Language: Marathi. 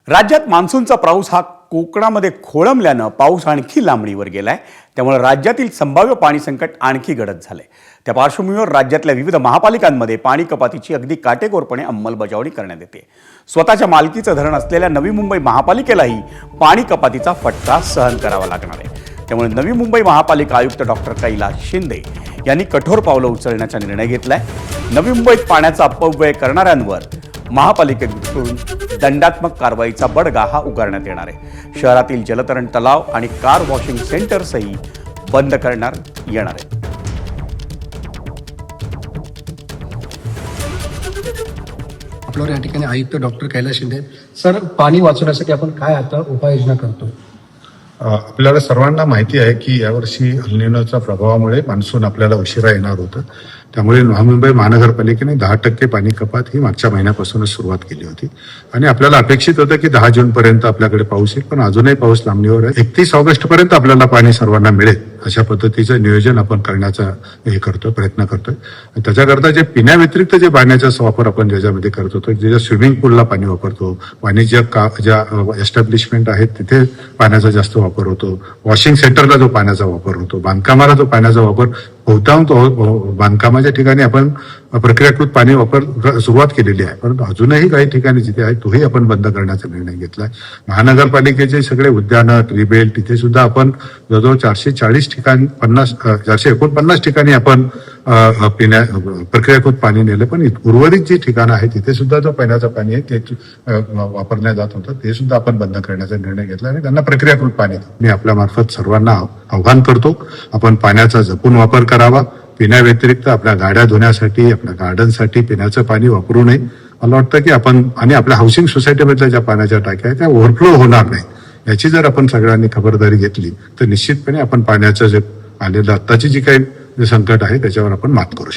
राज्यात मान्सूनचा पाऊस हा कोकणामध्ये खोळंबल्यानं पाऊस आणखी लांबणीवर गेलाय। त्यामुळे राज्यातील संभाव्य पाणी संकट आणखी गडद झालंय। त्या पार्श्वभूमीवर राज्यातल्या विविध महापालिकांमध्ये पाणी कपातीची अगदी काटेकोरपणे अंमलबजावणी करण्यात येते। स्वतःच्या मालकीचं धरण असलेल्या नवी मुंबई महापालिकेलाही पाणी कपातीचा फटका सहन करावा लागणार आहे। त्यामुळे नवी मुंबई महापालिका आयुक्त डॉक्टर कैलास शिंदे यांनी कठोर पावलं उचलण्याचा निर्णय घेतलाय। नवी मुंबईत पाण्याचा अपव्यय करणाऱ्यांवर महापालिकेकडून दंडात्मक कारवाईचा बडगा हा उगारण्यात येणार आहे। शहरातील जलतरण तलाव आणि कार वॉशिंग सेंटर्सही बंद करण्यात येणार आहे। आपल्यावर या ठिकाणी आयुक्त डॉक्टर कैलास शिंदे सर, पाणी वाचवण्यासाठी आपण काय आता उपाययोजना करतो? आपल्याला सर्वांना माहिती आहे की यावर्षी एल निनोच्या प्रभावामुळे मान्सून आपल्याला उशिरा येणार होतं। त्यामुळे नवी मुंबई महानगरपालिकेने 10% पाणी कपात ही मागच्या महिन्यापासूनच सुरुवात केली होती आणि आपल्याला अपेक्षित होतं की 10 जूनपर्यंत आपल्याकडे पाऊस येईल, पण अजूनही पाऊस लांबणीवर आहे। 31 ऑगस्टपर्यंत आपल्याला पाणी सर्वांना मिळेल अशा पद्धतीचं नियोजन आपण करण्याचा प्रयत्न करतोय। त्याच्याकरता जे पिण्याव्यतिरिक्त जे पाण्याचा वापर आपण ज्याच्यामध्ये करत होतो, ज्या स्विमिंग पूलला पाणी वापरतो, वाणिज्य ज्या एस्टॅब्लिशमेंट आहेत तिथे पाण्याचा जास्त वापर होतो, वॉशिंग सेंटरला जो पाण्याचा वापर होतो, बांधकामाला जो पाण्याचा वापर बहुतांश बांधकामाच्या ठिकाणी आपण प्रक्रियाकृत पाणी वापर सुरुवात केलेली आहे, परंतु अजूनही काही ठिकाणी जिथे आहे तोही आपण बंद करण्याचा निर्णय घेतलाय। महानगरपालिकेचे सगळे उद्यानं, ट्रीबेल तिथे सुद्धा आपण जवळजवळ 440 ठिकाणी 449 ठिकाणी आपण प्रक्रियाकृत पाणी नेलं, पण उर्वरित जी ठिकाणं आहेत तिथे सुद्धा जो पिण्याचं पाणी आहे ते वापरण्यात जात होतं ते सुद्धा आपण बंद करण्याचा निर्णय घेतला आणि त्यांना प्रक्रियाकृत पाणी मी आपल्या मार्फत सर्वांना आव्हान करतो, आपण पाण्याचा जपून वापर करावा। पिण्याव्यतिरिक्त आपल्या गाड्या धुण्यासाठी, आपल्या गार्डनसाठी पिण्याचं पाणी वापरू नये। मला वाटतं की आपण आणि आपल्या हाऊसिंग सोसायटीमधल्या ज्या पाण्याच्या टाक्या आहेत त्या ओव्हरफ्लो होणार नाही याची जर आपण सगळ्यांनी खबरदारी घेतली तर निश्चितपणे आपण पाण्याचं जे आलेलं आत्ताची जी काही संकट आहे त्याच्यावर आपण मात करू शकतो।